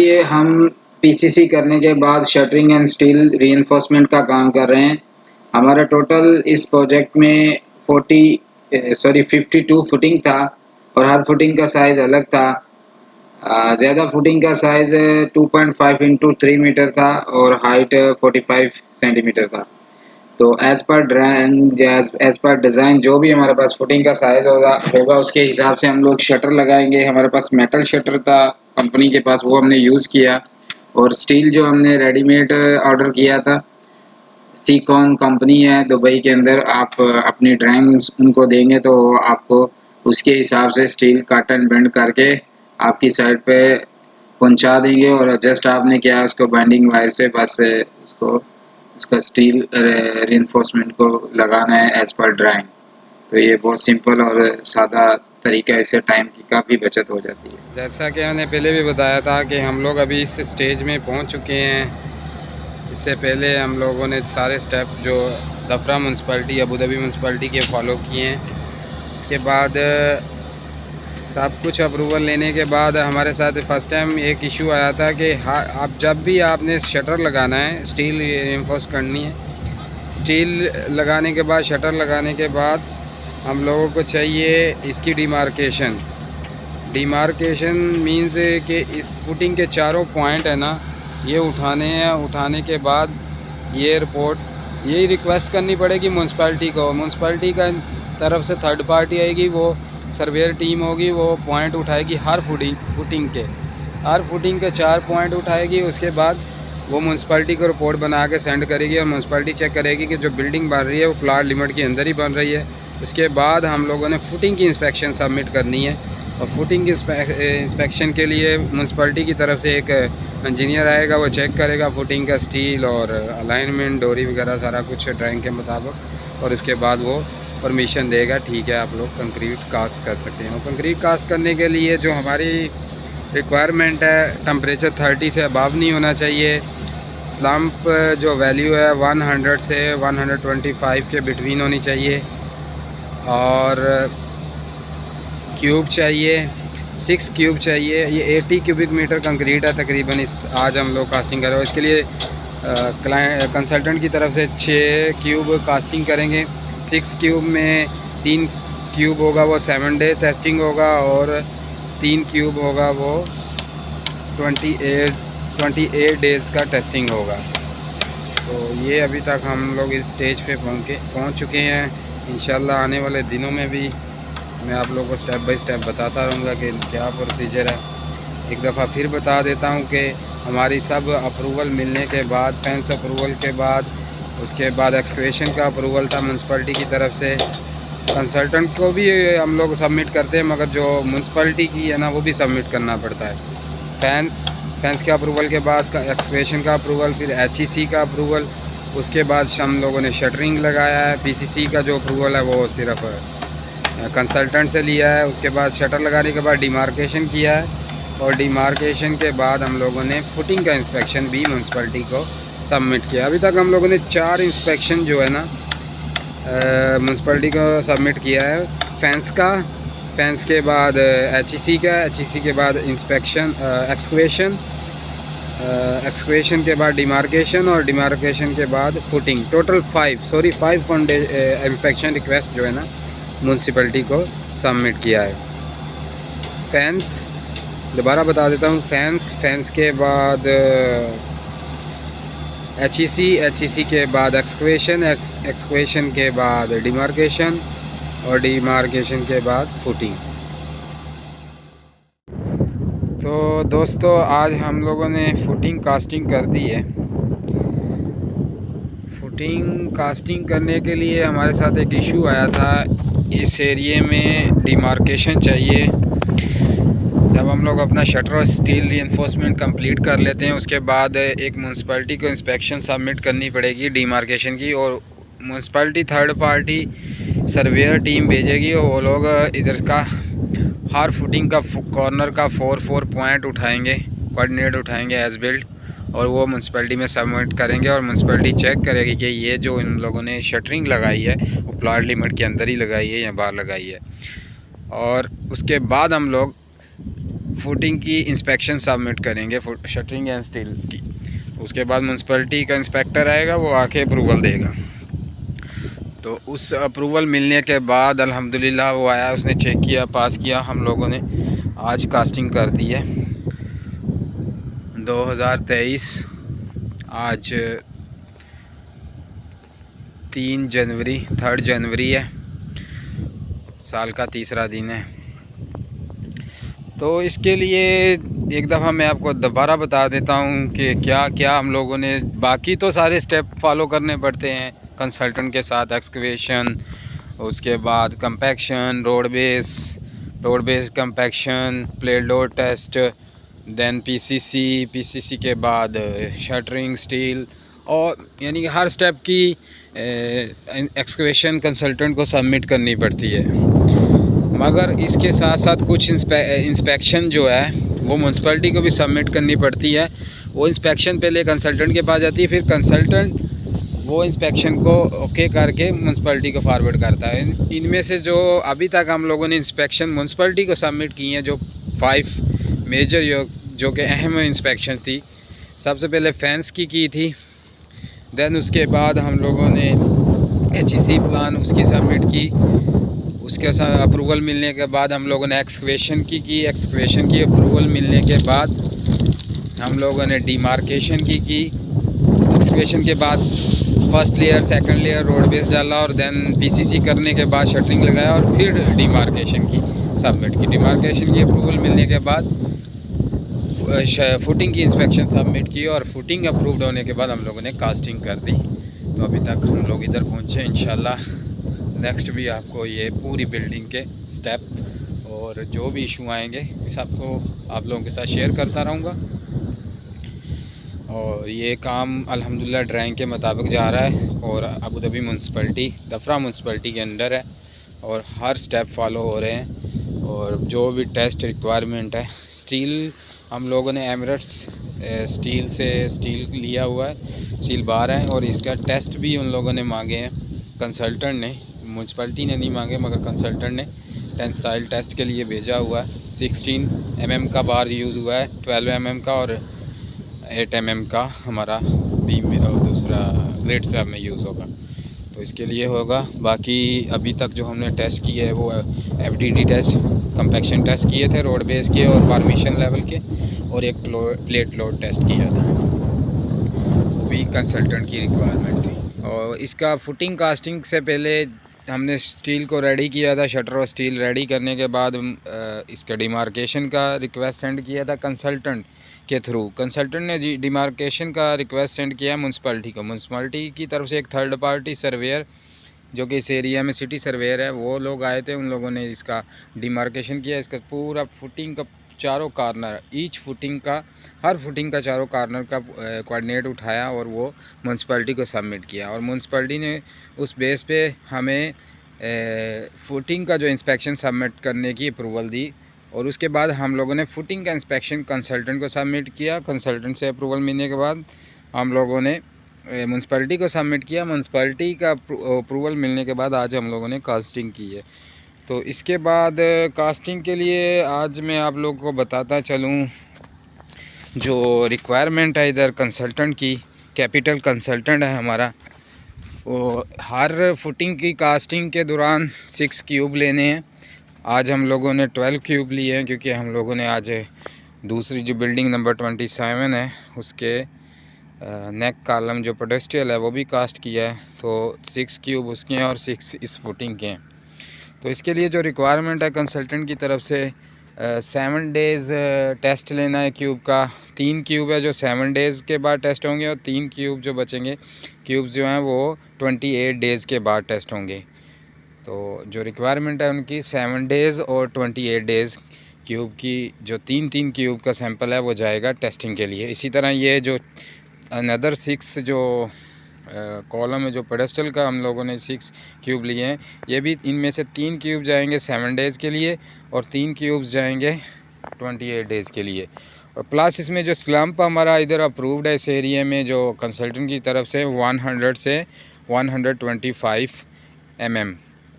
अभी हम पीसीसी करने के बाद शटरिंग एंड स्टील रीइंफोर्समेंट का काम कर रहे हैं। हमारा टोटल इस प्रोजेक्ट में 52 फुटिंग था और हर फुटिंग का साइज़ अलग था। ज़्यादा फुटिंग का साइज़ 2.5 इंटू 3 मीटर था और हाइट 45 सेंटीमीटर था। तो as per drawing as per design जो भी हमारे पास फुटिंग का साइज़ होगा उसके हिसाब से हम लोग शटर लगाएंगे। हमारे पास मेटल शटर था कंपनी के पास, वो हमने यूज़ किया। और स्टील जो हमने रेडीमेड ऑर्डर किया था, सीकॉन कंपनी है दुबई के अंदर। आप अपनी ड्राइंग उनको देंगे तो आपको उसके हिसाब से स्टील कट एंड बेंड करके आपकी साइड पे पहुंचा देंगे। और जस्ट आपने क्या है, उसको बाइंडिंग वायर से बस उसको उसका स्टील रीइंफोर्समेंट को लगाना है एज पर ड्राइंग। तो ये बहुत सिंपल और सादा तरीका है, इससे टाइम की काफ़ी बचत हो जाती है। जैसा कि मैंने पहले भी बताया था कि हम लोग अभी इस स्टेज में पहुंच चुके हैं। इससे पहले हम लोगों ने सारे स्टेप जो दफरा म्यूनसिपैलिटी अबू धाबी म्यूनसिपैलिटी के फॉलो किए हैं। इसके बाद सब कुछ अप्रूवल लेने के बाद हमारे साथ फ़र्स्ट टाइम एक इशू आया था कि आप जब भी आपने शटर लगाना है, स्टील रीइंफोर्स करनी है, स्टील लगाने के बाद शटर लगाने के बाद हम लोगों को चाहिए इसकी डिमार्केशन मीन्स कि इस फुटिंग के चारों पॉइंट है ना, ये उठाने हैं। उठाने के बाद ये रिपोर्ट यही रिक्वेस्ट करनी पड़ेगी म्यूनसिपैलिटी को। म्यूनसिपैलिटी का तरफ से थर्ड पार्टी आएगी, वो सर्वेयर टीम होगी, वो पॉइंट उठाएगी हर फुटिंग के 4 पॉइंट उठाएगी। उसके बाद वो म्यूनसिपैलिटी को रिपोर्ट बना के सेंड करेगी और म्यूनसिपैलिटी चेक करेगी कि जो बिल्डिंग बन रही है वो प्लाट लिमिट के अंदर ही बन रही है। उसके बाद हम लोगों ने फुटिंग की इंस्पेक्शन सबमिट करनी है। और फुटिंग की इंस्पेक्शन के लिए म्यूनसिपैलिटी की तरफ से एक इंजीनियर आएगा, वो चेक करेगा फुटिंग का स्टील और अलाइनमेंट, डोरी वगैरह सारा कुछ ड्राइंग के मुताबिक। और उसके बाद वो परमिशन देगा, ठीक है आप लोग कंक्रीट कास्ट कर सकते हैं। और कंक्रीट कास्ट करने के लिए जो हमारी रिक्वायरमेंट है, टेम्परेचर 30 से अबव नहीं होना चाहिए। स्लम्प जो वैल्यू है 100 से 125 के बिटवीन होनी चाहिए। और क्यूब चाहिए 6 क्यूब चाहिए। ये 80 क्यूबिक मीटर कंक्रीट है तकरीबन आज हम लोग कास्टिंग कर रहे हो। इसके लिए कंसल्टेंट की तरफ से 6 क्यूब कास्टिंग करेंगे। 6 क्यूब में 3 क्यूब होगा वो 7 डे टेस्टिंग होगा और 3 क्यूब होगा वो 28 डेज़ का टेस्टिंग होगा। तो ये अभी तक हम लोग इस स्टेज पे पहुंच चुके हैं। इंशाल्लाह आने वाले दिनों में भी मैं आप लोगों को स्टेप बाय स्टेप बताता रहूँगा कि क्या प्रोसीजर है। एक दफ़ा फिर बता देता हूँ कि हमारी सब अप्रूवल मिलने के बाद, फेंस अप्रूवल के बाद, उसके बाद एक्सकवेशन का अप्रूवल था म्यूनसिपैलिटी की तरफ से। कंसल्टेंट को भी हम लोग सबमिट करते हैं, मगर जो म्यूनसिपैलिटी की है ना वो भी सबमिट करना पड़ता है। फेंस के अप्रूवल के बाद एक्सकवेशन का अप्रूवल, फिर HEC का अप्रूवल। उसके बाद हम लोगों ने शटरिंग लगाया है। PCC का जो अप्रूवल है वो सिर्फ कंसल्टेंट से लिया है। उसके बाद शटर लगाने के बाद डिमार्केशन किया है और डिमार्केशन के बाद हम लोगों ने फुटिंग का इंस्पेक्शन भी म्यूनसिपैलिटी को सबमिट किया। अभी तक हम लोगों ने 4 इंस्पेक्शन जो है ना म्यूनसिपैलिटी को सबमिट किया है। फेंस के बाद HEC के बाद इंस्पेक्शन, एक्सकवेशन के बाद डिमार्केशन और डिमार्केशन के बाद फुटिंग। टोटल 5 इंस्पेक्शन रिक्वेस्ट जो है ना म्यूनसिपैलिटी को सबमिट किया है। फेंस दोबारा बता देता हूँ, फेंस के बाद HEC के बाद एक्सकवेशन के बाद डिमार्केशन और डिमार्केशन के बाद फुटिंग। तो दोस्तों आज हम लोगों ने फुटिंग कास्टिंग कर दी है। फुटिंग कास्टिंग करने के लिए हमारे साथ एक इशू आया था। इस एरिए में डिमार्केशन चाहिए। जब हम लोग अपना शटर और स्टील रीइंफोर्समेंट कंप्लीट कर लेते हैं, उसके बाद एक म्यूनसिपैलिटी को इंस्पेक्शन सबमिट करनी पड़ेगी डिमार्केशन की। और municipality third party surveyor team भेजेगी और वो लोग इधर का हर फुटिंग का कॉर्नर का 4 पॉइंट उठाएंगे, कोऑर्डिनेट उठाएंगे एज बिल्ड, और वो म्यूनसिपैलिटी में सबमिट करेंगे। और म्यूनसिपैलिटी चेक करेगी कि ये जो इन लोगों ने शटरिंग लगाई है वो प्लाट लिमिट के अंदर ही लगाई है या बाहर लगाई है। और उसके बाद हम लोग फुटिंग की इंस्पेक्शन सबमिट करेंगे, शटरिंग एंड स्टील की। उसके बाद म्यूनसिपैलिटी का इंस्पेक्टर आएगा, वो आके अप्रूवल देगा। तो उस अप्रूवल मिलने के बाद अल्हम्दुलिल्लाह वो आया, उसने चेक किया, पास किया। हम लोगों ने आज कास्टिंग कर दी है 2023। आज 3 जनवरी है, साल का तीसरा दिन है। तो इसके लिए एक दफ़ा मैं आपको दोबारा बता देता हूँ कि क्या क्या हम लोगों ने, बाकी तो सारे स्टेप फॉलो करने पड़ते हैं कंसल्टेंट के साथ। एक्सकवेशन, उसके बाद compaction, road base compaction, plate load test, then PCC के बाद शटरिंग स्टील, और यानी कि हर स्टेप की एक्सकवेशन कंसल्टेंट को सबमिट करनी पड़ती है। मगर इसके साथ साथ कुछ इंस्पेक्शन जो है वो म्यूनसिपैलिटी को भी सबमिट करनी पड़ती है। वो इंस्पेक्शन पहले कंसल्टेंट के पास जाती है, फिर कंसल्टेंट वो इंस्पेक्शन को ओके करके म्यूनसिपैलिटी को फॉरवर्ड करता है। इनमें से जो अभी तक हम लोगों ने इंस्पेक्शन म्यूनसिपैलिटी को सबमिट की हैं, जो 5 मेजर जो कि अहम इंस्पेक्शन थी। सबसे पहले फेंस की थी, देन उसके बाद हम लोगों ने HEC प्लान उसकी सबमिट की। उसके साथ अप्रूवल मिलने के बाद हम लोगों ने एक्सकवेशन की एक्सकवेशन की अप्रूवल मिलने के बाद हम लोगों ने डिमार्केशन की एक्सकवेशन के बाद first layer, second layer road base डाला, और देन पीसीसी करने के बाद शटरिंग लगाया, और फिर डिमार्केशन की सबमिट की। डिमार्केशन की अप्रूवल मिलने के बाद फुटिंग की इंस्पेक्शन सबमिट की, और फुटिंग अप्रूव्ड होने के बाद हम लोगों ने कास्टिंग कर दी। तो अभी तक हम लोग इधर पहुँचे। इंशाल्लाह नेक्स्ट भी आपको ये पूरी बिल्डिंग के स्टेप और जो भी इशू आएंगे सबको आप लोगों के साथ शेयर करता रहूँगा। और ये काम अल्हम्दुलिल्लाह ड्राइंग के मुताबिक जा रहा है, और Abu Dhabi municipality, Dhafra municipality के अंडर है, और हर स्टेप फॉलो हो रहे हैं। और जो भी टेस्ट रिक्वायरमेंट है, स्टील हम लोगों ने एमिरेट्स स्टील से स्टील लिया हुआ है, स्टील बार है, और इसका टेस्ट भी उन लोगों ने मांगे हैं, कंसल्टेंट ने, म्यूनसिपैलिटी ने नहीं मांगे मगर कंसल्टेंट ने टेंसाइल टेस्ट के लिए भेजा हुआ है। 16 mm का बार यूज़ हुआ है, 12 mm का और 8 mm का हमारा बीम और दूसरा ग्रेड स्लैब में यूज़ होगा। तो इसके लिए होगा। बाकी अभी तक जो हमने टेस्ट किए है वो FDD टेस्ट, कंपैक्शन टेस्ट किए थे रोड बेस के और फॉर्मेशन लेवल के, और एक प्लेट लोड टेस्ट किया था, वो भी कंसल्टेंट की रिक्वायरमेंट थी। और इसका फुटिंग कास्टिंग से पहले हमने स्टील को रेडी किया था, शटर और स्टील रेडी करने के बाद इसका डिमार्केशन का रिक्वेस्ट सेंड किया था कंसल्टेंट के थ्रू। कंसल्टेंट ने डिमार्केशन का रिक्वेस्ट सेंड किया म्यूनसिपैलिटी को। म्यूनसिपैलिटी की तरफ से एक थर्ड पार्टी सर्वेयर जो कि इस एरिया में सिटी सर्वेयर है, वो लोग आए थे, उन लोगों ने इसका डिमार्केशन किया। इसका पूरा फुटिंग का चारों कार्नर, ईच फुटिंग का, हर फुटिंग का चारों कार्नर का कोऑर्डिनेट उठाया और वो म्यूनसिपैलिटी को सबमिट किया। और म्यूनसिपैलिटी ने उस बेस पे हमें फुटिंग का जो इंस्पेक्शन सबमिट करने की अप्रूवल दी। और उसके बाद हम लोगों ने फुटिंग का इंस्पेक्शन कंसल्टेंट को सबमिट किया। कंसल्टेंट से अप्रूवल मिलने के बाद हम लोगों ने म्यूनसिपैलिटी को सबमिट किया। म्यूनसिपैलिटी का अप्रूवल मिलने के बाद आज हम लोगों ने कास्टिंग की है। तो इसके बाद कास्टिंग के लिए आज मैं आप लोगों को बताता चलूँ, जो रिक्वायरमेंट है इधर कंसल्टेंट की, कैपिटल कंसल्टेंट है हमारा, वो हर फुटिंग की कास्टिंग के दौरान 6 क्यूब लेने हैं। आज हम लोगों ने 12 क्यूब लिए हैं, क्योंकि हम लोगों ने आज दूसरी जो बिल्डिंग नंबर 27 है उसके नेक कॉलम जो पेडेस्ट्रियल है वो भी कास्ट किया है। तो 6 क्यूब उसके हैं और 6 इस फुटिंग के हैं। तो इसके लिए जो रिक्वायरमेंट है कंसल्टेंट की तरफ से 7 डेज़ टेस्ट लेना है क्यूब का। 3 क्यूब है जो 7 डेज़ के बाद टेस्ट होंगे, और 3 क्यूब जो बचेंगे क्यूब्स जो हैं वो 28 डेज़ के बाद टेस्ट होंगे। तो जो रिक्वायरमेंट है उनकी 7 डेज़ और 28 डेज़ क्यूब की, जो 3 क्यूब का सैंपल है वो जाएगा टेस्टिंग के लिए। इसी तरह ये जो अनदर 6 जो कॉलम है, जो पेडेस्टल का हम लोगों ने 6 क्यूब लिए हैं, ये भी इनमें से 3 क्यूब जाएंगे 7 डेज़ के लिए और 3 क्यूब्स जाएंगे 28 डेज़ के लिए। और प्लस इसमें जो स्लम्प हमारा इधर अप्रूव्ड है इस एरिया में, जो कंसल्टेंट की तरफ से 100 से 125 mm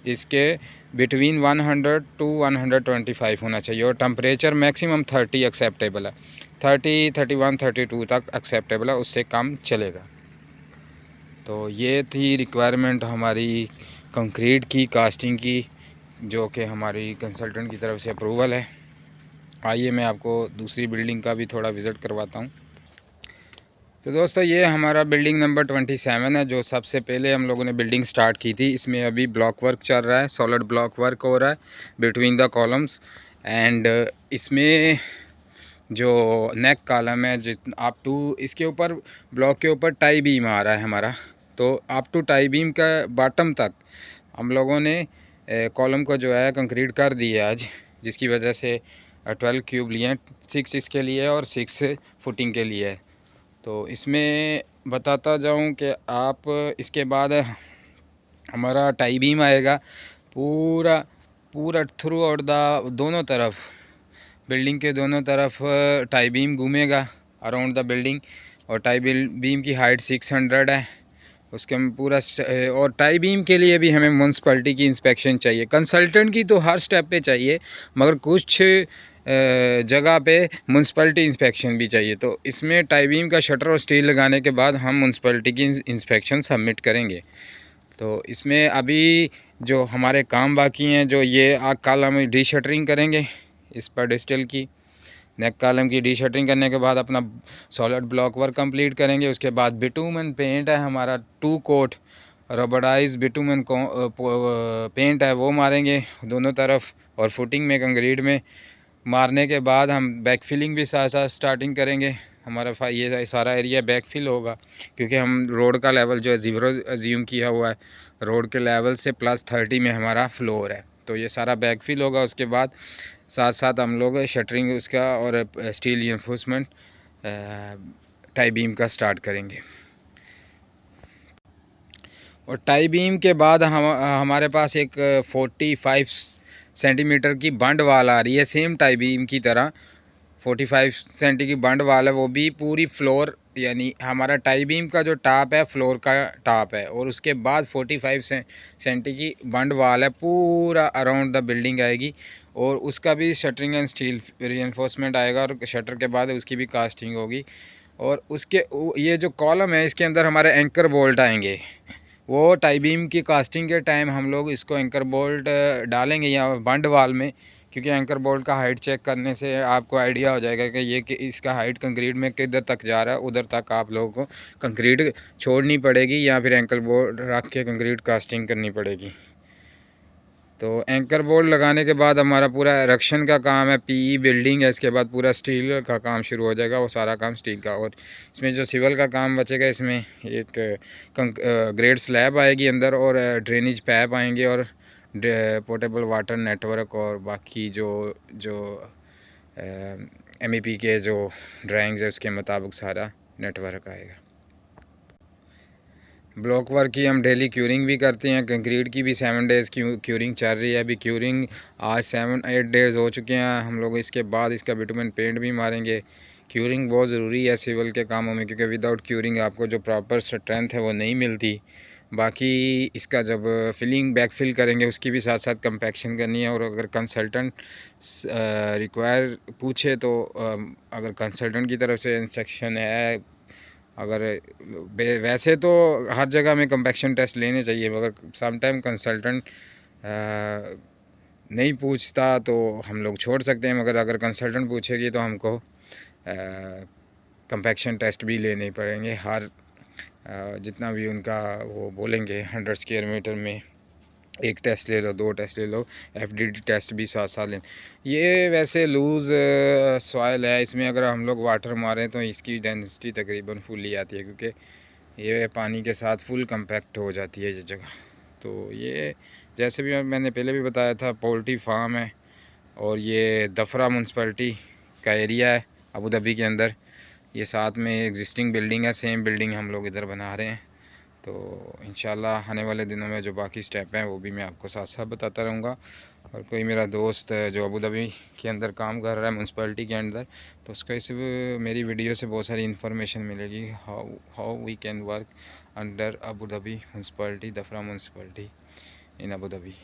इसके बिटवीन 100 टू 125 होना चाहिए और टेम्परेचर मैक्सिमम 30 एक्सेप्टेबल है। 30, 31, 32 तक एक्सेप्टेबल है, उससे कम चलेगा। तो ये थी रिक्वायरमेंट हमारी कंक्रीट की कास्टिंग की, जो कि हमारी कंसल्टेंट की तरफ से अप्रूवल है। आइए मैं आपको दूसरी बिल्डिंग का भी थोड़ा विज़िट करवाता हूँ। तो दोस्तों ये हमारा बिल्डिंग नंबर 27 है, जो सबसे पहले हम लोगों ने बिल्डिंग स्टार्ट की थी। इसमें अभी ब्लॉक वर्क चल रहा है, सॉलिड ब्लॉक वर्क हो रहा है बिटवीन द कॉलम्स। एंड इसमें जो नेक कॉलम है, जित अप टू इसके ऊपर ब्लॉक के ऊपर टाई बीम आ रहा है हमारा, तो अप टू टाई बीम का बॉटम तक हम लोगों ने कॉलम को जो है कंक्रीट कर दिया आज, जिसकी वजह से 12 क्यूब लिए हैं, 6 इसके लिए और 6 फुटिंग के लिए है। तो इसमें बताता जाऊं कि आप इसके बाद हमारा टाई बीम आएगा पूरा पूरा थ्रू आउट द दोनों तरफ, बिल्डिंग के दोनों तरफ टाई बीम घूमेगा अराउंड द बिल्डिंग। और टाई बीम की हाइट 600 है उसके में पूरा। और टाई बीम के लिए भी हमें म्यूनसिपैलिटी की इंस्पेक्शन चाहिए। कंसल्टेंट की तो हर स्टेप पे चाहिए, मगर कुछ जगह पे म्यूनसिपैलिटी इंस्पेक्शन भी चाहिए। तो इसमें टाई बीम का शटर और स्टील लगाने के बाद हम म्यूनसिपैलिटी की इंस्पेक्शन सबमिट करेंगे। तो इसमें अभी जो हमारे काम बाकी हैं, जो ये कल हम डी शटरिंग करेंगे इस पेडेस्टल की, नेक कॉलम की डी शटरिंग करने के बाद अपना सॉलिड ब्लॉक वर्क कंप्लीट करेंगे। उसके बाद बिटूमन पेंट है हमारा 2 कोट रबड़ाइज बिटूमन पेंट है, वो मारेंगे दोनों तरफ। और फुटिंग में कंक्रीट में मारने के बाद हम बैक फिलिंग भी साथ साथ स्टार्टिंग करेंगे। हमारा ये सारा एरिया बैक फिल होगा, क्योंकि हम रोड का लेवल जो है ज़ीरो अज्यूम किया हुआ है। रोड के लेवल से +30 में हमारा फ्लोर है, तो ये सारा बैक फिल होगा। उसके बाद साथ साथ हम लोग शटरिंग उसका और स्टील रीइंफोर्समेंट टाई बीम का स्टार्ट करेंगे। और टाई बीम के बाद हमारे पास एक 45 सेंटीमीटर की बंड वाल आ रही है, सेम टाई बीम की तरह 45 सेंटी की बंड वाल है, वो भी पूरी फ्लोर, यानी हमारा टाई बीम का जो टॉप है फ्लोर का टॉप है। और उसके बाद 45 सेंटी की बंड वाल है, पूरा अराउंड द बिल्डिंग आएगी। और उसका भी शटरिंग एंड स्टील रीइंफोर्समेंट आएगा, और शटर के बाद उसकी भी कास्टिंग होगी। और उसके ये जो कॉलम है इसके अंदर हमारे एंकर बोल्ट आएंगे, वो टाई बीम की कास्टिंग के टाइम हम लोग इसको एंकर बोल्ट डालेंगे या बंड वाल में, क्योंकि एंकर बोल्ट का हाइट चेक करने से आपको आइडिया हो जाएगा कि ये कि इसका हाइट कंक्रीट में किधर तक जा रहा है, उधर तक आप लोगों को कंक्रीट छोड़नी पड़ेगी या फिर एंकर बोल्ट रख के कंक्रीट कास्टिंग करनी पड़ेगी। तो एंकर बोल्ट लगाने के बाद हमारा पूरा इरेक्शन का काम है, पीई बिल्डिंग है, इसके बाद पूरा स्टील का काम शुरू हो जाएगा, वो सारा काम स्टील का। और इसमें जो सिविल का काम बचेगा, इसमें एक ग्रेड स्लैब आएगी अंदर, और ड्रेनेज पैप आएंगे, और पोर्टेबल वाटर नेटवर्क, और बाकी जो जो MEP के जो ड्राइंग्स है उसके मुताबिक सारा नेटवर्क आएगा। ब्लॉक वर्क की हम डेली क्यूरिंग भी करते हैं, कंक्रीट की भी 7 डेज़ की क्यूरिंग चल रही है। अभी क्यूरिंग आज 7-8 डेज़ हो चुके हैं हम लोग। इसके बाद इसका बिटुमेन पेंट भी मारेंगे। क्यूरिंग बहुत ज़रूरी है सिविल के कामों में, क्योंकि विदाउट क्यूरिंग आपको जो प्रॉपर स्ट्रेंथ है वो नहीं मिलती। बाकी इसका जब फिलिंग बैक फिल करेंगे उसकी भी साथ साथ कंपैक्शन करनी है। और अगर कंसल्टेंट रिक्वायर पूछे तो अगर कंसल्टेंट की तरफ से इंस्ट्रक्शन है, अगर वैसे तो हर जगह में कंपैक्शन टेस्ट लेने चाहिए, मगर सम टाइम कंसल्टेंट नहीं पूछता तो हम लोग छोड़ सकते हैं। मगर अगर कंसल्टेंट पूछेगी तो हमको कंपैक्शन टेस्ट भी लेने पड़ेंगे। हर जितना भी उनका वो बोलेंगे 100 स्क्वायर मीटर में 1 टेस्ट ले लो, 2 टेस्ट ले लो, FDD टेस्ट भी साथ साथ लें। ये वैसे लूज़ सॉइल है, इसमें अगर हम लोग वाटर मारें तो इसकी डेंसिटी तकरीबन फुल आती है, क्योंकि ये पानी के साथ फुल कंपैक्ट हो जाती है ये जगह। तो ये जैसे भी मैंने पहले भी बताया था, पोल्ट्री फार्म है, और ये दफरा म्यूनसिपैलिटी का एरिया है अबू धाबी के अंदर। ये साथ में एग्जिस्टिंग बिल्डिंग है, सेम बिल्डिंग हम लोग इधर बना रहे हैं। तो इंशाल्लाह आने वाले दिनों में जो बाकी स्टेप हैं वो भी मैं आपको साथ साथ बताता रहूँगा। और कोई मेरा दोस्त जो अबू धाबी के अंदर काम कर रहा है म्यूनसिपैलिटी के अंदर, तो उसका इस मेरी वीडियो से बहुत सारी इन्फॉर्मेशन मिलेगी, how we can work under Abu Dhabi municipality, Dhafra municipality in Abu Dhabi.